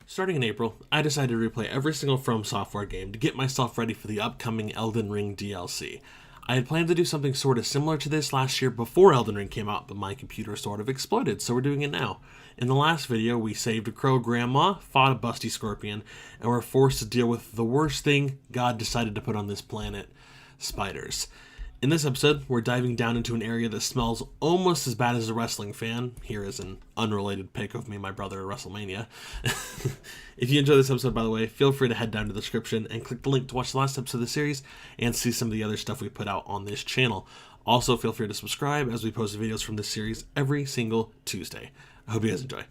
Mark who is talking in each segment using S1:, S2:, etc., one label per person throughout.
S1: Starting in April, I decided to replay every single From Software game to get myself ready for the upcoming Elden Ring DLC. I had planned to do something sort of similar to this last year before Elden Ring came out, but my computer sort of exploded, so we're doing it now. In the last video, we saved a crow grandma, fought a busty scorpion, and were forced to deal with the worst thing God decided to put on this planet: spiders. In this episode, we're diving down into an area that smells almost as bad as a wrestling fan. Here is an unrelated pic of me and my brother at WrestleMania. If you enjoyed this episode, by the way, feel free to head down to the description and click the link to watch the last episode of the series and see some of the other stuff we put out on this channel. Also, feel free to subscribe as we post videos from this series every single Tuesday. I hope you guys enjoy.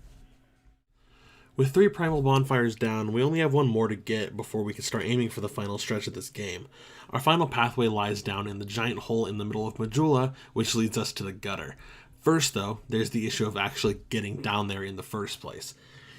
S1: With 3 primal bonfires down, we only have one more to get before we can start aiming for the final stretch of this game. Our final pathway lies down in the giant hole in the middle of Majula, which leads us to the gutter. First though, there's the issue of actually getting down there in the first place.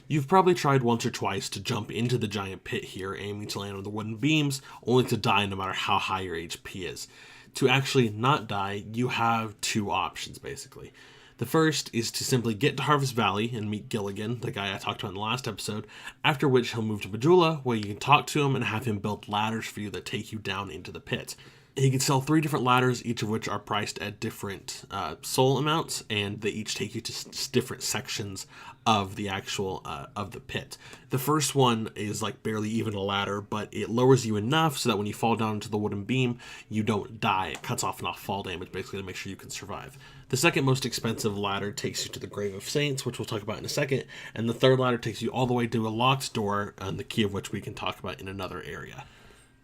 S1: You've probably tried once or twice to jump into the giant pit here, aiming to land on the wooden beams, only to die no matter how high your HP is. To actually not die, you have 2 options basically. The first is to simply get to Harvest Valley and meet Gilligan, the guy I talked about in the last episode, after which he'll move to Majula, where you can talk to him and have him build ladders for you that take you down into the pit. He can sell 3 different ladders, each of which are priced at different soul amounts, and they each take you to different sections of the actual of the pit. The first one is like barely even a ladder, but it lowers you enough so that when you fall down into the wooden beam, you don't die. It cuts off enough fall damage basically to make sure you can survive. The second most expensive ladder takes you to the Grave of Saints, which we'll talk about in a second, and the third ladder takes you all the way to a locked door, and the key of which we can talk about in another area.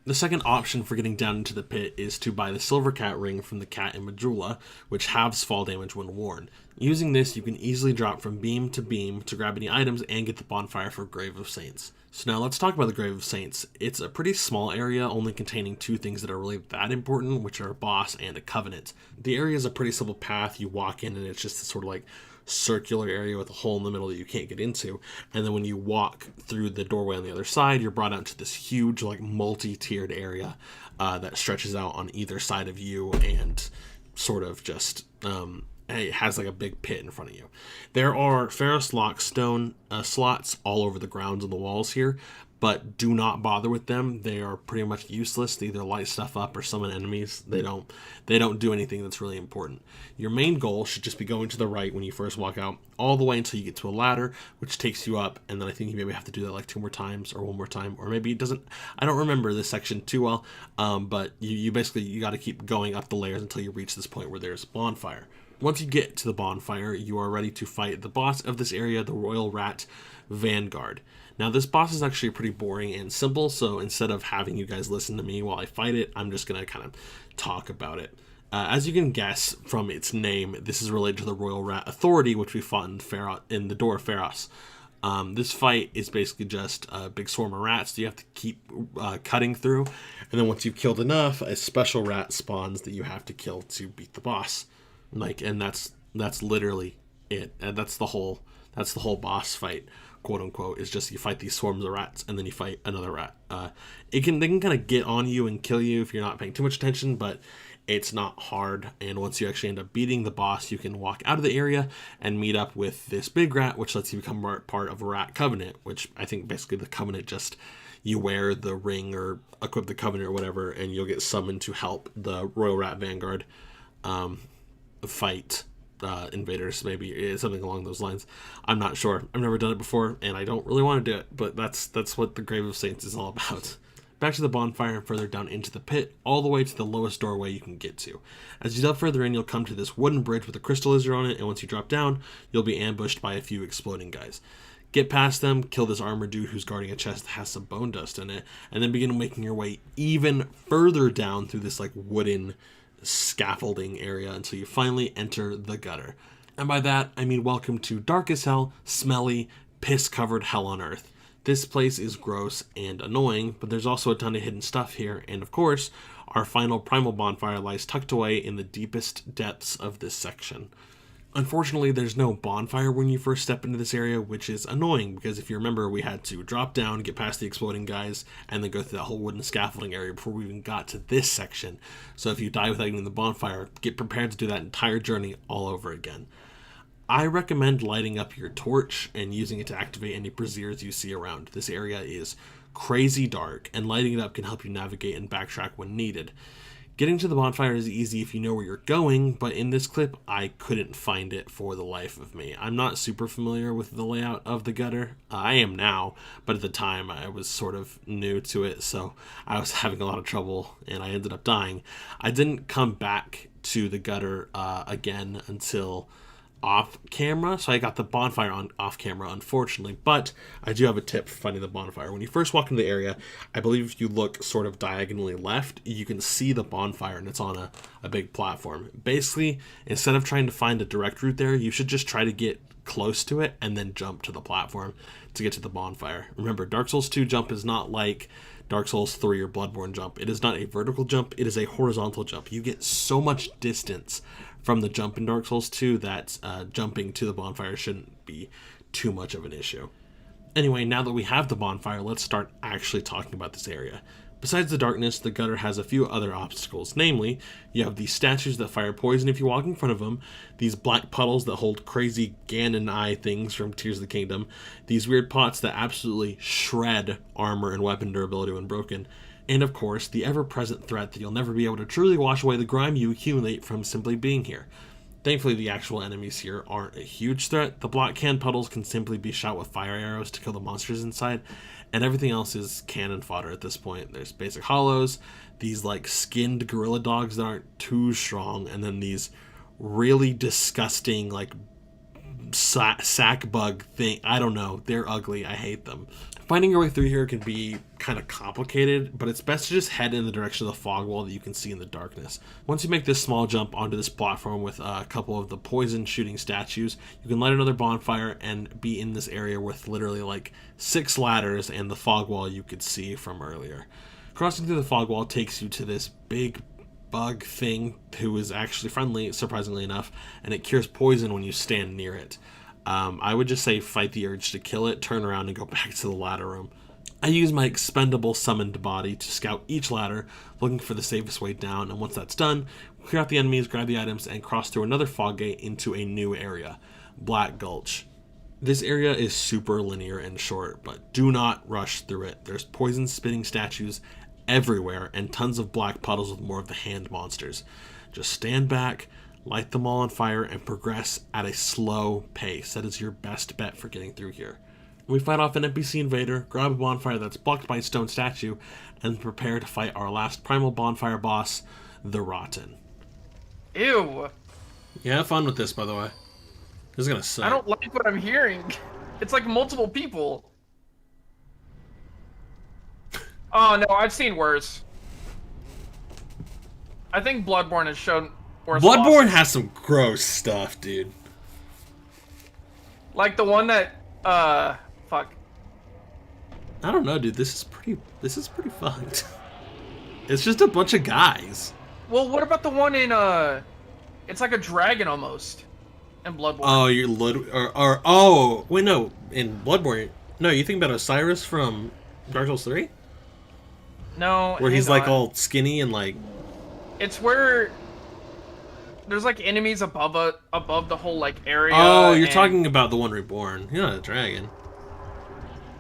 S1: The second option for getting down into the pit is to buy the Silver Cat ring from the cat in Majula, which halves fall damage when worn. Using this, you can easily drop from beam to grab any items and get the bonfire for Grave of Saints. So now let's talk about the Grave of Saints. It's a pretty small area, only containing 2 things that are really that important, which are a boss and a covenant. The area is a pretty simple path. You walk in and it's just this sort of like circular area with a hole in the middle that you can't get into, and then when you walk through the doorway on the other side, you're brought out to this huge like multi-tiered area that stretches out on either side of you and sort of just it has like a big pit in front of you. There are ferrous lock stone slots all over the grounds and the walls here, but do not bother with them. They are pretty much useless. They either light stuff up or summon enemies. They don't do anything that's really important. Your main goal should just be going to the right when you first walk out, all the way until you get to a ladder, which takes you up, and then I think you maybe have to do that like 2 more times or 1 more time, or maybe it doesn't. I don't remember this section too well, but you basically, you got to keep going up the layers until you reach this point where there's a bonfire. Once you get to the bonfire, you are ready to fight the boss of this area, the Royal Rat Vanguard. Now, this boss is actually pretty boring and simple, so instead of having you guys listen to me while I fight it, I'm just going to kind of talk about it. As you can guess from its name, this is related to the Royal Rat Authority, which we fought in the Door of Pharos. This fight is basically just a big swarm of rats that you have to keep cutting through, and then once you've killed enough, a special rat spawns that you have to kill to beat the boss. And that's literally it. And that's the whole boss fight, quote unquote, is just you fight these swarms of rats and then you fight another rat. They can kind of get on you and kill you if you're not paying too much attention, but it's not hard. And once you actually end up beating the boss, you can walk out of the area and meet up with this big rat, which lets you become part of a rat covenant, which I think basically the covenant just, you wear the ring or equip the covenant or whatever, and you'll get summoned to help the Royal Rat Vanguard fight invaders, maybe something along those lines. I'm not sure. I've never done it before, and I don't really want to do it, but that's what the Grave of Saints is all about. Back to the bonfire and further down into the pit, all the way to the lowest doorway you can get to. As you delve further in, you'll come to this wooden bridge with a crystal lizard on it, and once you drop down, you'll be ambushed by a few exploding guys. Get past them, kill this armored dude who's guarding a chest that has some bone dust in it, and then begin making your way even further down through this like wooden scaffolding area until you finally enter the gutter. And by that, I mean welcome to dark as hell, smelly, piss-covered hell on earth. This place is gross and annoying, but there's also a ton of hidden stuff here, and of course, our final primal bonfire lies tucked away in the deepest depths of this section. Unfortunately, there's no bonfire when you first step into this area, which is annoying, because if you remember, we had to drop down, get past the exploding guys, and then go through that whole wooden scaffolding area before we even got to this section. So if you die without getting the bonfire, get prepared to do that entire journey all over again. I recommend lighting up your torch and using it to activate any braziers you see around. This area is crazy dark, and lighting it up can help you navigate and backtrack when needed. Getting to the bonfire is easy if you know where you're going, but in this clip, I couldn't find it for the life of me. I'm not super familiar with the layout of the gutter. I am now, but at the time I was sort of new to it, so I was having a lot of trouble, and I ended up dying. I didn't come back to the gutter again until off camera, so I got the bonfire on off camera, unfortunately, but I do have a tip for finding the bonfire. When you first walk into the area, I believe if you look sort of diagonally left, you can see the bonfire, and it's on a big platform. Basically, instead of trying to find a direct route there, you should just try to get close to it and then jump to the platform to get to the bonfire. Remember, Dark Souls 2 jump is not like Dark Souls 3 or Bloodborne jump. It is not a vertical jump, it is a horizontal jump. You get so much distance from the jump in Dark Souls 2 that jumping to the bonfire shouldn't be too much of an issue. Anyway, now that we have the bonfire, let's start actually talking about this area. Besides the darkness, the gutter has a few other obstacles. Namely, you have these statues that fire poison if you walk in front of them, these black puddles that hold crazy Ganon eye things from Tears of the Kingdom, these weird pots that absolutely shred armor and weapon durability when broken, and of course, the ever-present threat that you'll never be able to truly wash away the grime you accumulate from simply being here. Thankfully, the actual enemies here aren't a huge threat. The block can puddles can simply be shot with fire arrows to kill the monsters inside, and everything else is cannon fodder at this point. There's basic hollows, these like skinned gorilla dogs that aren't too strong, and then these really disgusting like sack bug thing. I don't know. They're ugly. I hate them. Finding your way through here can be kind of complicated, but it's best to just head in the direction of the fog wall that you can see in the darkness. Once you make this small jump onto this platform with a couple of the poison shooting statues, you can light another bonfire and be in this area with literally like 6 ladders and the fog wall you could see from earlier. Crossing through the fog wall takes you to this big bug thing who is actually friendly, surprisingly enough, and it cures poison when you stand near it. I would just say fight the urge to kill it, turn around, and go back to the ladder room. I use my expendable summoned body to scout each ladder, looking for the safest way down, and once that's done, clear out the enemies, grab the items, and cross through another fog gate into a new area, Black Gulch. This area is super linear and short, but do not rush through it. There's poison-spitting statues everywhere, and tons of black puddles with more of the hand monsters. Just stand back, light them all on fire, and progress at a slow pace. That is your best bet for getting through here. We fight off an NPC invader, grab a bonfire that's blocked by a stone statue, and prepare to fight our last primal bonfire boss, the Rotten.
S2: Ew.
S1: Yeah, have fun with this, by the way. This is gonna suck.
S2: I don't like what I'm hearing. It's like multiple people. Oh no, I've seen worse. I think Bloodborne has shown worse.
S1: Bloodborne has some gross stuff, dude.
S2: Like the one that, fuck.
S1: I don't know, dude. This is pretty fucked. It's just a bunch of guys.
S2: Well, what about the one in, it's like a dragon almost, in Bloodborne.
S1: Oh, oh, wait, no. In Bloodborne, no, you think about Osiris from Dark Souls 3?
S2: No.
S1: Where he's like all skinny and like...
S2: It's where there's like enemies above the whole like area.
S1: Oh, you're talking about the one reborn. You're not a dragon.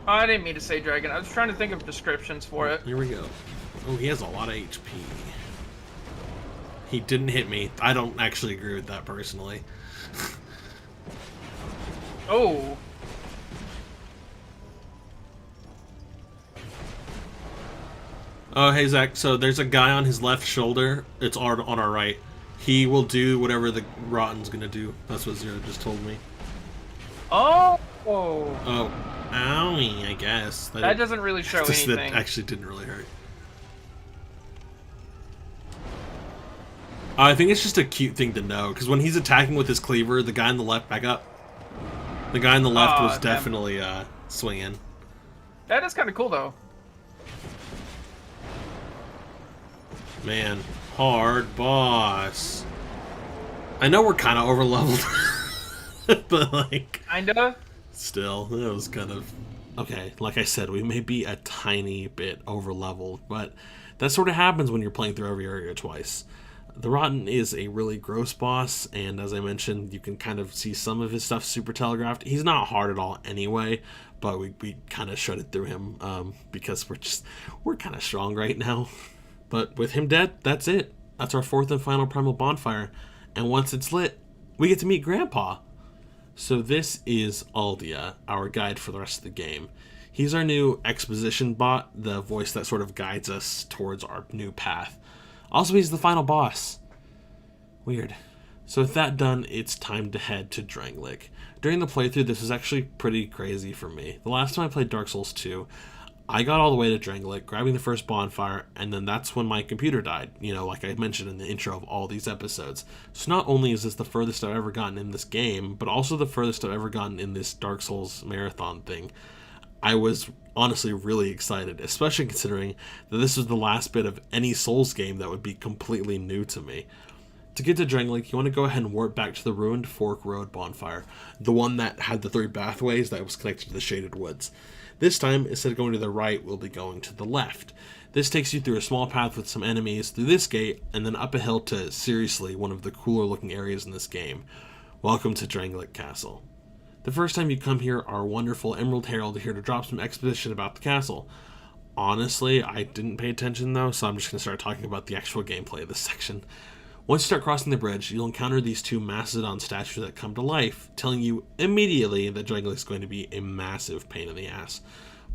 S2: Oh, I didn't mean to say dragon. I was trying to think of descriptions for it.
S1: Here we go. Oh, he has a lot of HP. He didn't hit me. I don't actually agree with that personally.
S2: Oh.
S1: Oh, hey, Zach. So there's a guy on his left shoulder. It's on our right. He will do whatever the Rotten's gonna do. That's what Zero just told me.
S2: Oh.
S1: Oh. Owie, I guess.
S2: That doesn't really show anything.
S1: That actually didn't really hurt. I think it's just a cute thing to know, because when he's attacking with his cleaver, the guy on the left, back up. The guy on the left was definitely swinging.
S2: That is kind of cool, though.
S1: Man, hard boss. I know we're kind of over-leveled, but like...
S2: Kinda?
S1: Still, it was kind of... Okay, like I said, we may be a tiny bit over-leveled, but that sort of happens when you're playing through every area twice. The Rotten is a really gross boss, and as I mentioned, you can kind of see some of his stuff super telegraphed. He's not hard at all anyway, but we kind of shut it through him because we're kind of strong right now. But with him dead, that's it. That's our fourth and final primal bonfire, and once it's lit, we get to meet Grandpa. So this is Aldia, our guide for the rest of the game. He's our new exposition bot, the voice that sort of guides us towards our new path. Also, he's the final boss. Weird. So with that done, it's time to head to Drangleic. During the playthrough, this was actually pretty crazy for me. The last time I played Dark Souls 2, I got all the way to Drangleic, grabbing the first bonfire, and then that's when my computer died, you know, like I mentioned in the intro of all these episodes. So not only is this the furthest I've ever gotten in this game, but also the furthest I've ever gotten in this Dark Souls marathon thing. I was honestly really excited, especially considering that this was the last bit of any Souls game that would be completely new to me. To get to Drangleic, you want to go ahead and warp back to the ruined Fork Road bonfire, the one that had the 3 pathways that was connected to the Shaded Woods. This time, instead of going to the right, we'll be going to the left. This takes you through a small path with some enemies, through this gate, and then up a hill to, seriously, one of the cooler looking areas in this game. Welcome to Drangleic Castle. The first time you come here, our wonderful Emerald Herald here to drop some exposition about the castle. Honestly, I didn't pay attention though, so I'm just going to start talking about the actual gameplay of this section. Once you start crossing the bridge, you'll encounter these 2 Mastodon statues that come to life, telling you immediately that Drangleic is going to be a massive pain in the ass.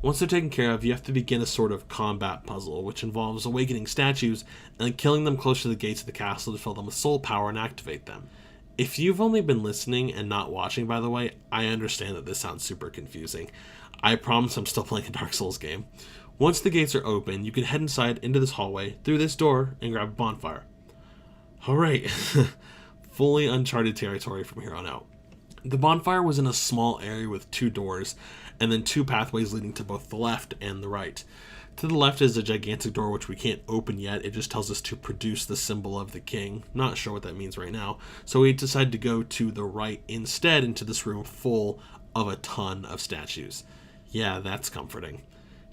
S1: Once they're taken care of, you have to begin a sort of combat puzzle, which involves awakening statues and killing them close to the gates of the castle to fill them with soul power and activate them. If you've only been listening and not watching, by the way, I understand that this sounds super confusing. I promise I'm still playing a Dark Souls game. Once the gates are open, you can head inside into this hallway, through this door, and grab a bonfire. Alright, fully uncharted territory from here on out. The bonfire was in a small area with 2 doors, and then 2 pathways leading to both the left and the right. To the left is a gigantic door which we can't open yet, it just tells us to produce the symbol of the king. Not sure what that means right now, so we decided to go to the right instead into this room full of a ton of statues. Yeah, that's comforting.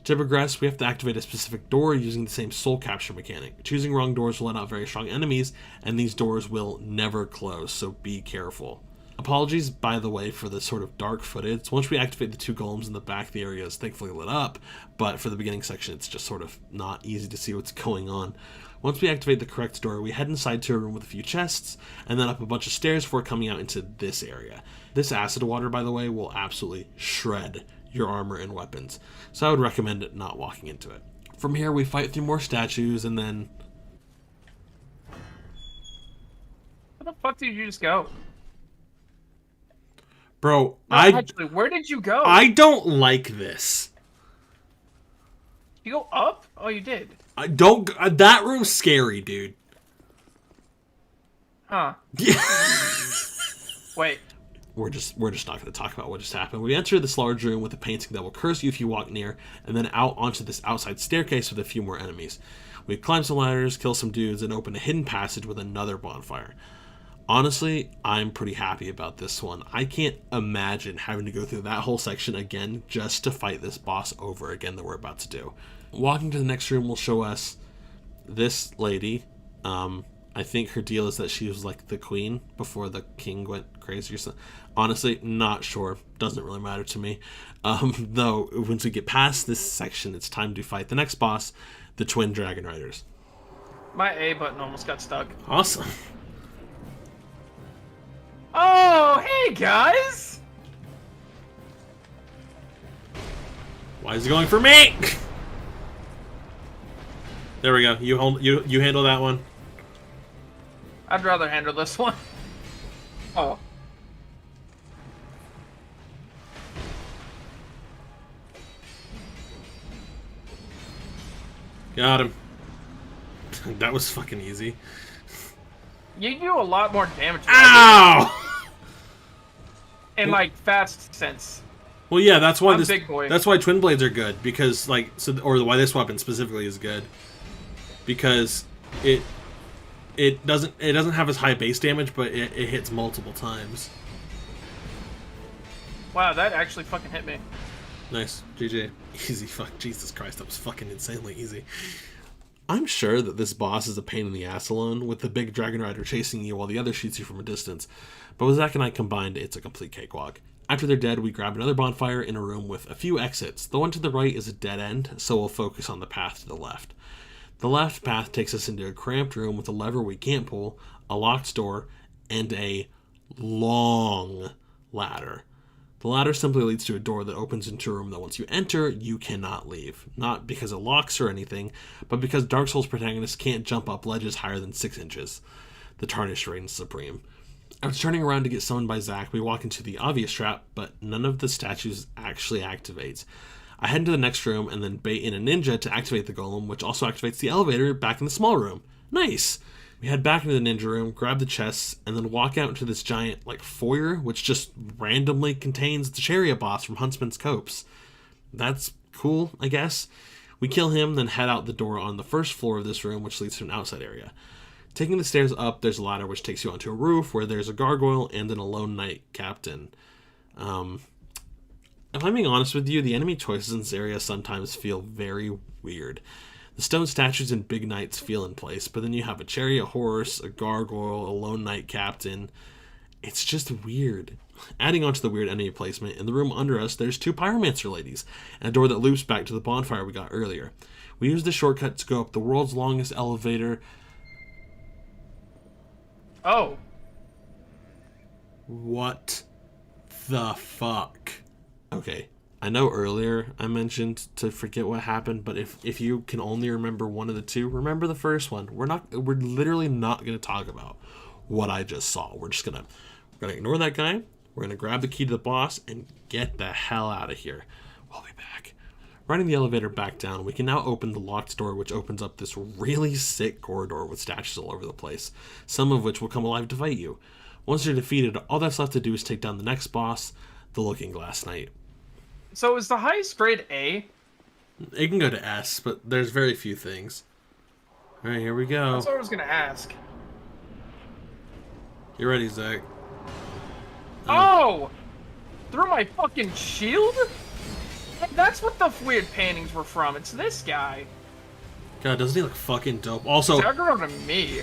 S1: To progress, we have to activate a specific door using the same soul capture mechanic. Choosing wrong doors will let out very strong enemies, and these doors will never close, so be careful. Apologies, by the way, for the sort of dark footage. Once we activate the 2 golems in the back, the area is thankfully lit up, but for the beginning section, it's just sort of not easy to see what's going on. Once we activate the correct door, we head inside to a room with a few chests, and then up a bunch of stairs before coming out into this area. This acid water, by the way, will absolutely shred your armor and weapons, so I would recommend not walking into it. From here, we fight through more statues, and then...
S2: Where the fuck did you just go?
S1: Bro,
S2: no, actually, where did you go?
S1: I don't like this.
S2: You go up? Oh, you did.
S1: I don't... that room's scary, dude.
S2: Huh.
S1: Yeah.
S2: Wait.
S1: We're just not going to talk about what just happened. We enter this large room with a painting that will curse you if you walk near, and then out onto this outside staircase with a few more enemies. We climb some ladders, kill some dudes, and open a hidden passage with another bonfire. Honestly, I'm pretty happy about this one. I can't imagine having to go through that whole section again just to fight this boss over again that we're about to do. Walking to the next room will show us this lady. I think her deal is that she was like the queen before the king went crazy or something. Honestly, not sure. Doesn't really matter to me. Though, once we get past this section, it's time to fight the next boss, the Twin Dragon Riders.
S2: My A button almost got stuck.
S1: Awesome.
S2: Oh, hey guys!
S1: Why is he going for me? There we go. You handle that one.
S2: I'd rather handle this one. Oh.
S1: Got him. That was fucking easy.
S2: You do a lot more damage.
S1: Ow!
S2: In like fast sense.
S1: Well, yeah, that's why
S2: big boy.
S1: That's why twin blades are good, because like or why this weapon specifically is good, because it doesn't have as high base damage, but it hits multiple times.
S2: Wow, that actually fucking hit me.
S1: Nice, GG. Easy, fuck, Jesus Christ, that was fucking insanely easy. I'm sure that this boss is a pain in the ass alone, with the big dragon rider chasing you while the other shoots you from a distance. But with Zack and I combined, it's a complete cakewalk. After they're dead, we grab another bonfire in a room with a few exits. The one to the right is a dead end, so we'll focus on the path to the left. The left path takes us into a cramped room with a lever we can't pull, a locked door, and a long ladder. The ladder simply leads to a door that opens into a room that once you enter, you cannot leave. Not because it locks or anything, but because Dark Souls protagonists can't jump up ledges higher than 6 inches. The Tarnished reigns supreme. After turning around to get summoned by Zack, we walk into the obvious trap, but none of the statues actually activates. I head into the next room and then bait in a ninja to activate the golem, which also activates the elevator back in the small room. Nice! We head back into the ninja room, grab the chests, and then walk out into this giant, foyer, which just randomly contains the chariot boss from Huntsman's Copse. That's cool, I guess. We kill him, then head out the door on the first floor of this room, which leads to an outside area. Taking the stairs up, there's a ladder which takes you onto a roof where there's a gargoyle and an alone knight captain. If I'm being honest with you, the enemy choices in this area sometimes feel very weird. The stone statues and big knights feel in place, but then you have a chariot horse, a gargoyle, a lone knight captain. It's just weird. Adding on to the weird enemy placement, in the room under us, there's 2 pyromancer ladies, and a door that loops back to the bonfire we got earlier. We use the shortcut to go up the world's longest elevator.
S2: Oh.
S1: What the fuck? Okay. I know earlier I mentioned to forget what happened, but if you can only remember one of the two, remember the first one. We're literally not going to talk about what I just saw. We're going to ignore that guy. We're going to grab the key to the boss and get the hell out of here. We'll be back. Riding the elevator back down, we can now open the locked door, which opens up this really sick corridor with statues all over the place, some of which will come alive to fight you. Once you're defeated, all that's left to do is take down the next boss, the Looking Glass Knight.
S2: So is the highest grade A?
S1: It can go to S, but there's very few things. Alright, here we go.
S2: That's what I was gonna ask.
S1: You ready, Zack?
S2: Oh! Through my fucking shield? That's what the weird paintings were from. It's this guy.
S1: God, doesn't he look fucking dope? Also,
S2: Aggro to me.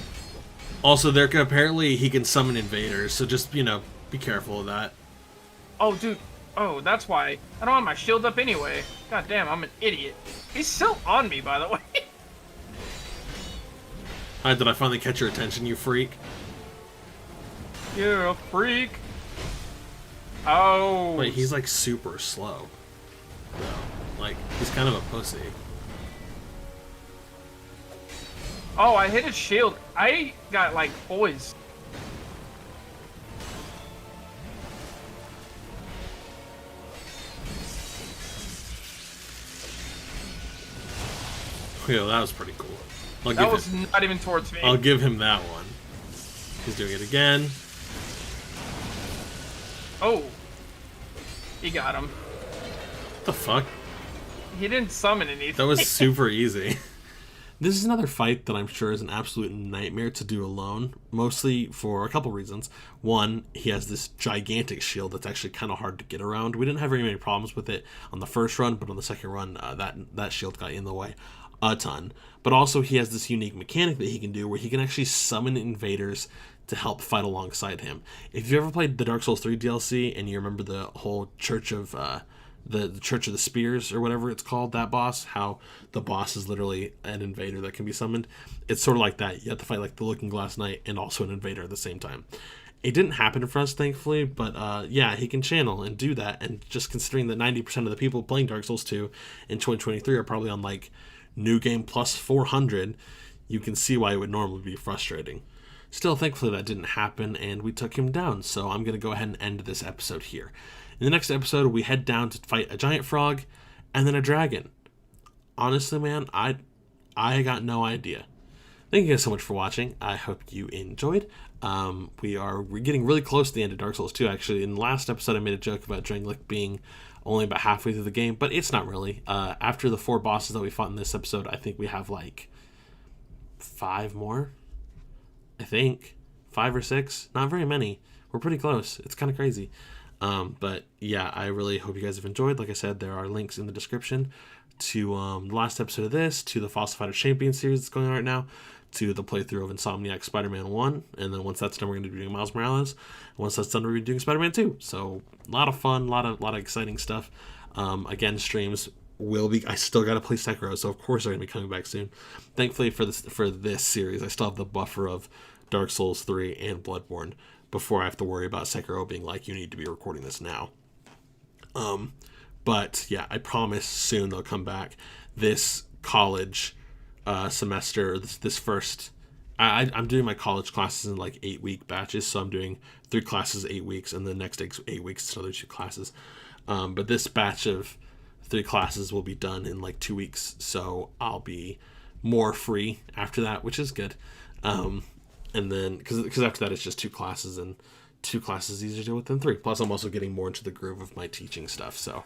S1: Also, apparently he can summon invaders, so just, be careful of that.
S2: Oh, dude. Oh, that's why. I don't have my shield up anyway. God damn, I'm an idiot. He's still on me, by the way.
S1: Hi, did I finally catch your attention, you freak?
S2: You freak. Oh.
S1: Wait, he's, super slow. Though. He's kind of a pussy.
S2: Oh, I hit his shield. I got, poised.
S1: Yeah, that was pretty cool.
S2: That was not even towards me.
S1: I'll give him that one. He's doing it again.
S2: Oh. He got him.
S1: What the fuck?
S2: He didn't summon anything.
S1: That was super easy. This is another fight that I'm sure is an absolute nightmare to do alone, mostly for a couple reasons. One, he has this gigantic shield that's actually kind of hard to get around. We didn't have very many problems with it on the first run, but on the second run, that shield got in the way a ton. But also, he has this unique mechanic that he can do where he can actually summon invaders to help fight alongside him. If you ever played the Dark Souls 3 DLC and you remember the whole Church of the Church of the Spears or whatever it's called, that boss, how the boss is literally an invader that can be summoned, it's sort of like that. You have to fight the Looking Glass Knight and also an invader at the same time. It didn't happen for us, thankfully, but yeah, he can channel and do that. And just considering that 90% of the people playing Dark Souls 2 in 2023 are probably on New Game Plus 400, you can see why it would normally be frustrating. Still, thankfully that didn't happen and we took him down, so I'm going to go ahead and end this episode here. In the next episode, we head down to fight a giant frog and then a dragon. Honestly, man, I got no idea. Thank you guys so much for watching. I hope you enjoyed. We're getting really close to the end of Dark Souls 2, actually. In the last episode, I made a joke about Drangleic being only about halfway through the game, but it's not really. After the 4 bosses that we fought in this episode, I think we have 5 more. I think 5 or 6. Not very many. We're pretty close. It's kind of crazy. But yeah, I really hope you guys have enjoyed. Like I said, there are links in the description to the last episode of this, to the Fossil Fighter Champion series that's going on right now, to the playthrough of Insomniac Spider-Man 1, and then once that's done, we're going to be doing Miles Morales. And once that's done, we're going to be doing Spider-Man 2. So a lot of fun, a lot of exciting stuff. Again, streams will be. I still got to play Sekiro, so of course they're going to be coming back soon. Thankfully for this series, I still have the buffer of Dark Souls 3 and Bloodborne before I have to worry about Sekiro being like, you need to be recording this now. But yeah, I promise soon they'll come back. This college semester, this first, I'm doing my college classes in like 8-week batches, so I'm doing 3 classes 8 weeks, and the next 8 weeks it's another 2 classes. But this batch of 3 classes will be done in like 2 weeks, so I'll be more free after that, which is good. And then because after that it's just 2 classes, and 2 classes is easier to do with than 3. Plus I'm also getting more into the groove of my teaching stuff, so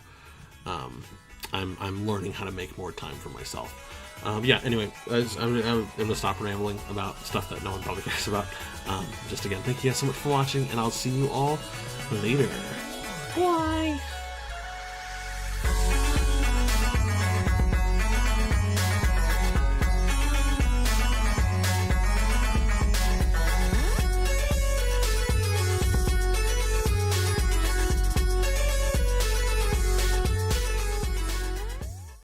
S1: I'm learning how to make more time for myself. Anyway, I'm going to stop rambling about stuff that no one probably cares about. Just again, thank you guys so much for watching, and I'll see you all later. Bye!